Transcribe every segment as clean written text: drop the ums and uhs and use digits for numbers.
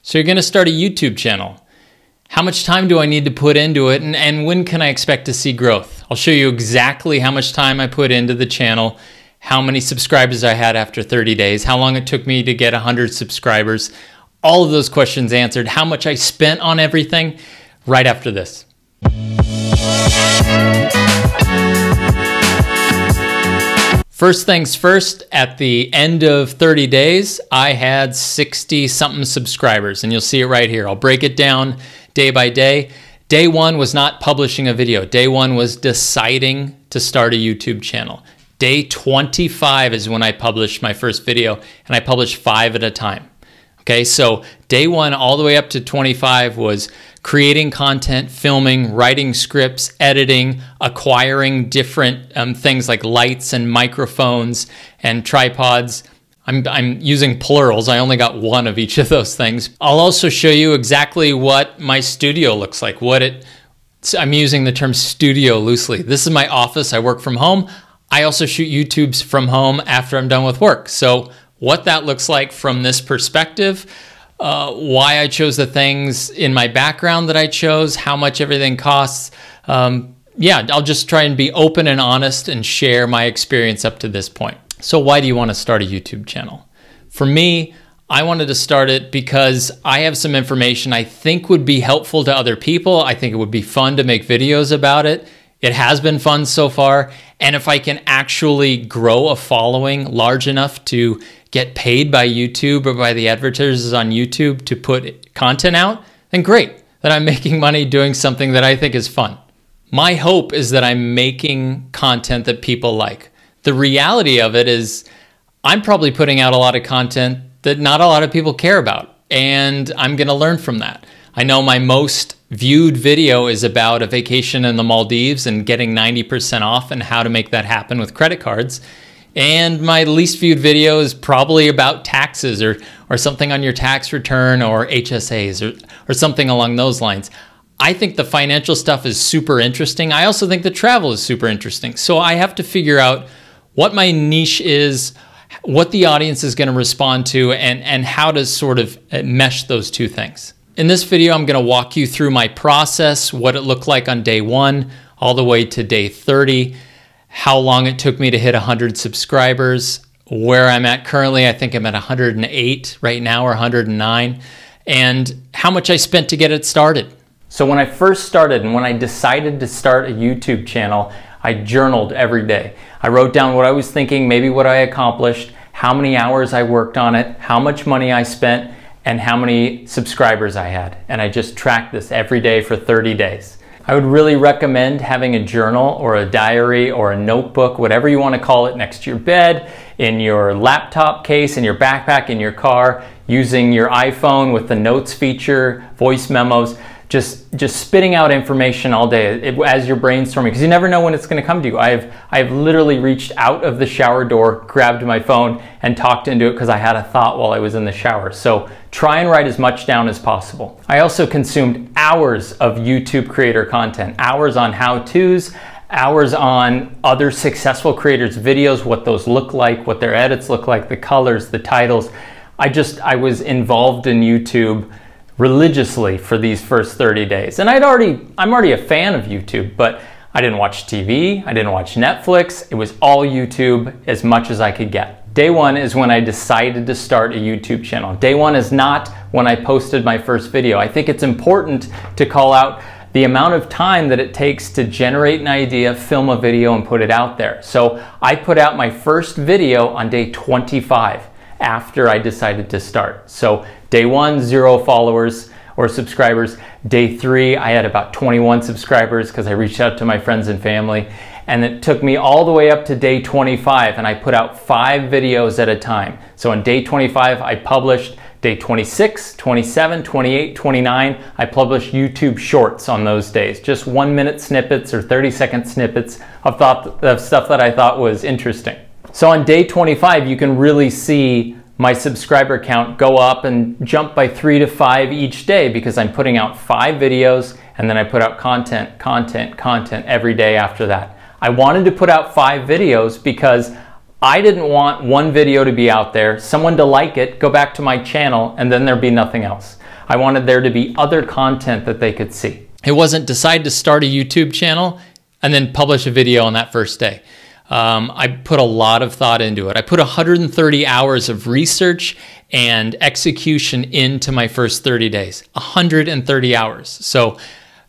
So you're going to start a YouTube channel. How much time do I need to put into it, and when can I expect to see growth? I'll show you exactly how much time I put into the channel, how many subscribers I had after 30 days, how long it took me to get 100 subscribers, all of those questions answered, how much I spent on everything, right after this. First things first, at the end of 30 days, I had 60-something subscribers, and you'll see it right here. I'll break it down day by day. Day one was not publishing a video. Day one was deciding to start a YouTube channel. Day 25 is when I published my first video, and I published 5 at a time. Okay, so day one all the way up to 25 was creating content, filming, writing scripts, editing, acquiring different things like lights and microphones and tripods. I'm using plurals. I only got one of each of those things. I'll also show you exactly what my studio looks like. I'm using the term studio loosely. This is my office. I work from home. I also shoot YouTubes from home after I'm done with work. So what that looks like from this perspective, why I chose the things in my background that I chose, how much everything costs. Yeah, I'll just try and be open and honest and share my experience up to this point. So why do you want to start a YouTube channel? For me, I wanted to start it because I have some information I think would be helpful to other people. I think it would be fun to make videos about it. It has been fun so far. And if I can actually grow a following large enough to get paid by YouTube or by the advertisers on YouTube to put content out, then great, that I'm making money doing something that I think is fun. My hope is that I'm making content that people like. The reality of it is I'm probably putting out a lot of content that not a lot of people care about, and I'm going to learn from that. I know my most viewed video is about a vacation in the Maldives and getting 90% off and how to make that happen with credit cards. And my least viewed video is probably about taxes or something on your tax return or HSAs or something along those lines. I think the financial stuff is super interesting. I also think the travel is super interesting. So I have to figure out what my niche is, what the audience is going to respond to, and how to sort of mesh those two things. In this video, I'm going to walk you through my process, what it looked like on day one, all the way to day 30, how long it took me to hit 100 subscribers, where I'm at currently. I think I'm at 108 right now or 109, and how much I spent to get it started. So when I first started and when I decided to start a YouTube channel, I journaled every day. I wrote down what I was thinking, maybe what I accomplished, how many hours I worked on it, how much money I spent, and how many subscribers I had. And I just tracked this every day for 30 days. I would really recommend having a journal or a diary or a notebook, whatever you want to call it, next to your bed, in your laptop case, in your backpack, in your car, using your iPhone with the notes feature, voice memos, just spitting out information all day as you're brainstorming, because you never know when it's going to come to you. I've literally reached out of the shower door, grabbed my phone, and talked into it because I had a thought while I was in the shower. So try and write as much down as possible. I also consumed hours of YouTube creator content, hours on how-tos, hours on other successful creators' videos, what those look like, what their edits look like, the colors, the titles. I was involved in YouTube religiously for these first 30 days. And I'm already a fan of YouTube, but I didn't watch TV, I didn't watch Netflix. It was all YouTube as much as I could get. Day one is when I decided to start a YouTube channel. Day one is not when I posted my first video. I think it's important to call out the amount of time that it takes to generate an idea, film a video, and put it out there. So I put out my first video on day 25 after I decided to start. So day one, 0 followers or subscribers. Day 3, I had about 21 subscribers because I reached out to my friends and family. And it took me all the way up to day 25, and I put out 5 videos at a time. So on day 25, I published. Day 26, 27, 28, 29, I published YouTube shorts on those days. Just 1-minute snippets or 30-second snippets of stuff that I thought was interesting. So on day 25, you can really see my subscriber count go up and jump by 3 to 5 each day because I'm putting out 5 videos, and then I put out content every day after that. I wanted to put out 5 videos because I didn't want one video to be out there, someone to like it, go back to my channel, and then there'd be nothing else. I wanted there to be other content that they could see. It wasn't decide to start a YouTube channel and then publish a video on that first day. I put a lot of thought into it. I put 130 hours of research and execution into my first 30 days. 130 hours. So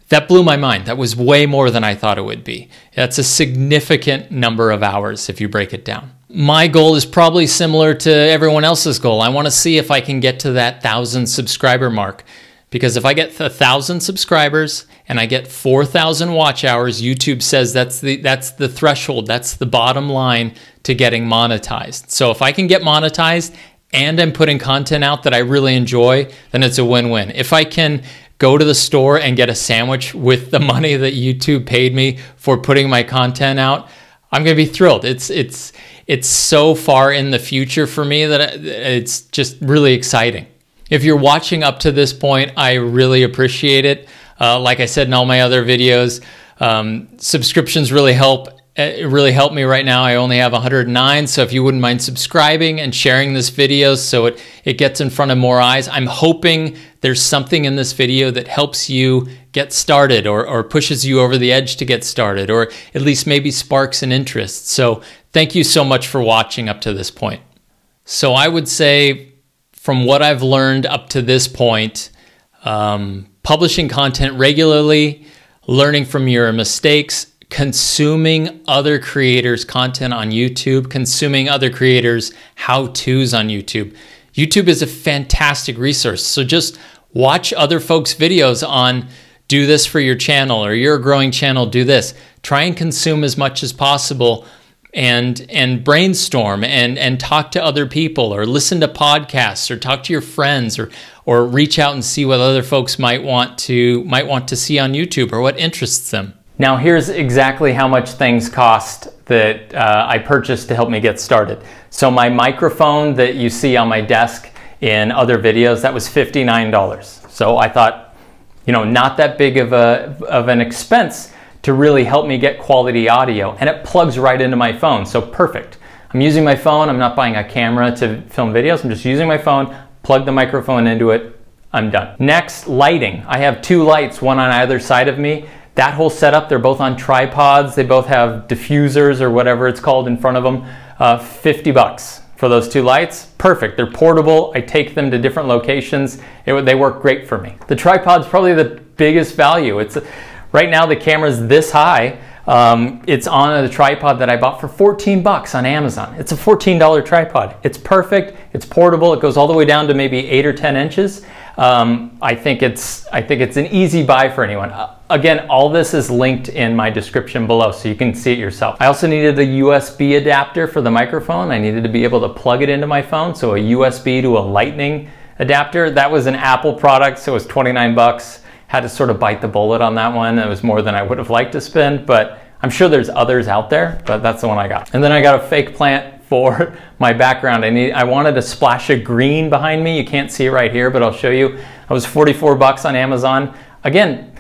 that blew my mind. That was way more than I thought it would be. That's a significant number of hours if you break it down. My goal is probably similar to everyone else's goal. I want to see if I can get to that 1,000 subscriber mark. Because if I get 1,000 subscribers and I get 4,000 watch hours, YouTube says that's the threshold, that's the bottom line to getting monetized. So if I can get monetized and I'm putting content out that I really enjoy, then it's a win-win. If I can go to the store and get a sandwich with the money that YouTube paid me for putting my content out, I'm gonna be thrilled. It's so far in the future for me that it's just really exciting. If you're watching up to this point, I really appreciate it. Like I said in all my other videos, subscriptions really help. It really helped me right now. I only have 109, so if you wouldn't mind subscribing and sharing this video so it gets in front of more eyes. I'm hoping there's something in this video that helps you get started or pushes you over the edge to get started, or at least maybe sparks an interest. So thank you so much for watching up to this point. So I would say, from what I've learned up to this point, publishing content regularly, learning from your mistakes, consuming other creators' content on YouTube, consuming other creators' how-tos on YouTube. YouTube is a fantastic resource. So just watch other folks' videos on do this for your channel, or you're a growing channel, do this. Try and consume as much as possible and brainstorm and talk to other people, or listen to podcasts, or talk to your friends, or reach out and see what other folks might want to see on YouTube, or what interests them. Now here's exactly how much things cost that I purchased to help me get started. So my microphone that you see on my desk in other videos, that was $59. So I thought, you know, not that big of an expense to really help me get quality audio, and it plugs right into my phone, so perfect. I'm using my phone, I'm not buying a camera to film videos, I'm just using my phone, plug the microphone into it, I'm done. Next, lighting. I have two lights, one on either side of me. That whole setup, they're both on tripods, they both have diffusers or whatever it's called in front of them. 50 bucks for those two lights, perfect. They're portable, I take them to different locations, they work great for me. The tripod's probably the biggest value. Right now the camera's this high. It's on a tripod that I bought for 14 bucks on Amazon. It's a $14 tripod. It's perfect, it's portable, it goes all the way down to maybe 8 or 10 inches. I think it's an easy buy for anyone. Again, all this is linked in my description below, so you can see it yourself. I also needed a USB adapter for the microphone. I needed to be able to plug it into my phone, so a USB to a lightning adapter. That was an Apple product, so it was 29 bucks. Had to sort of bite the bullet on that one. It was more than I would have liked to spend, but I'm sure there's others out there, but that's the one I got. And then I got a fake plant for my background. I wanted a splash of green behind me. You can't see it right here, but I'll show you. It was 44 bucks on Amazon. Again,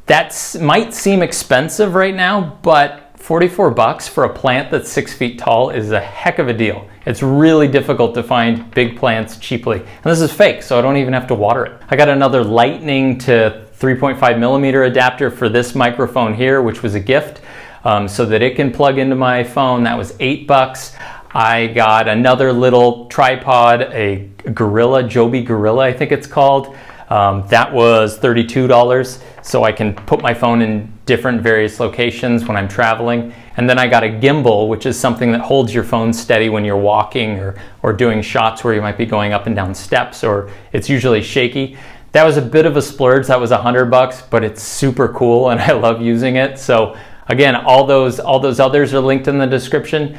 that might seem expensive right now, but 44 bucks for a plant that's 6 feet tall is a heck of a deal. It's really difficult to find big plants cheaply. And this is fake, so I don't even have to water it. I got another lightning to 3.5 millimeter adapter for this microphone here, which was a gift, so that it can plug into my phone. That was 8 bucks. I got another little tripod, a Gorilla, Joby Gorilla, I think it's called. That was $32, so I can put my phone in different various locations when I'm traveling. And then I got a gimbal, which is something that holds your phone steady when you're walking or doing shots where you might be going up and down steps, or it's usually shaky. That was a bit of a splurge. That was 100 bucks, but it's super cool and I love using it. So again, all those others are linked in the description.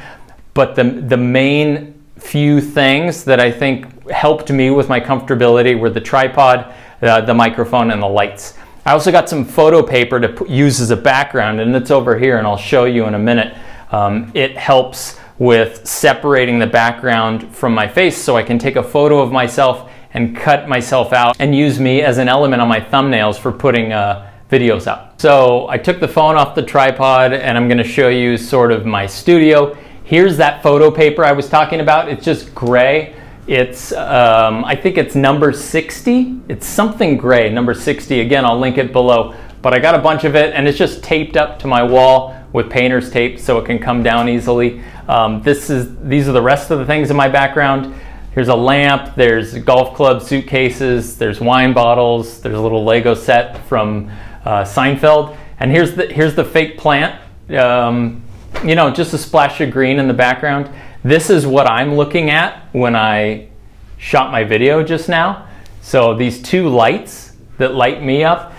But the main few things that I think helped me with my comfortability were the tripod, the microphone, and the lights. I also got some photo paper to use as a background, and it's over here, and I'll show you in a minute. It helps with separating the background from my face, so I can take a photo of myself and cut myself out and use me as an element on my thumbnails for putting videos out. So I took the phone off the tripod, and I'm going to show you sort of my studio. Here's that photo paper I was talking about. It's just gray. It's, I think it's number 60. It's something gray, number 60. Again, I'll link it below. But I got a bunch of it, and it's just taped up to my wall with painter's tape so it can come down easily. These are the rest of the things in my background. Here's a lamp, there's golf club suitcases, there's wine bottles, there's a little Lego set from Seinfeld. And here's the fake plant. You know, just a splash of green in the background. This is what I'm looking at when I shot my video just now. So these two lights that light me up,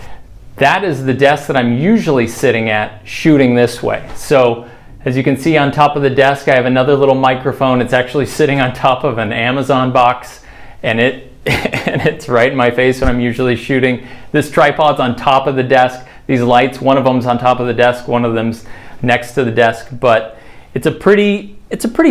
that is the desk that I'm usually sitting at shooting this way. So as you can see on top of the desk, I have another little microphone. It's actually sitting on top of an Amazon box, and it's right in my face when I'm usually shooting. This tripod's on top of the desk. These lights, one of them's on top of the desk, one of them's next to the desk, but it's a pretty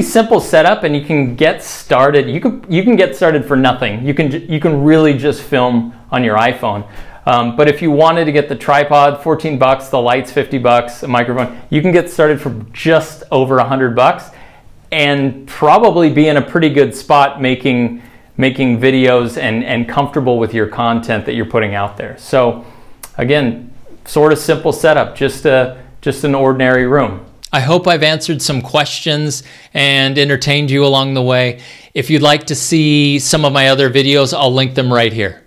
simple setup, and you can get started. You can get started for nothing. You can really just film on your iPhone. But if you wanted to get the tripod, 14 bucks, the lights, 50 bucks, a microphone, you can get started for just over 100 bucks and probably be in a pretty good spot making videos and comfortable with your content that you're putting out there. So again, sort of simple setup, just an ordinary room. I hope I've answered some questions and entertained you along the way. If you'd like to see some of my other videos, I'll link them right here.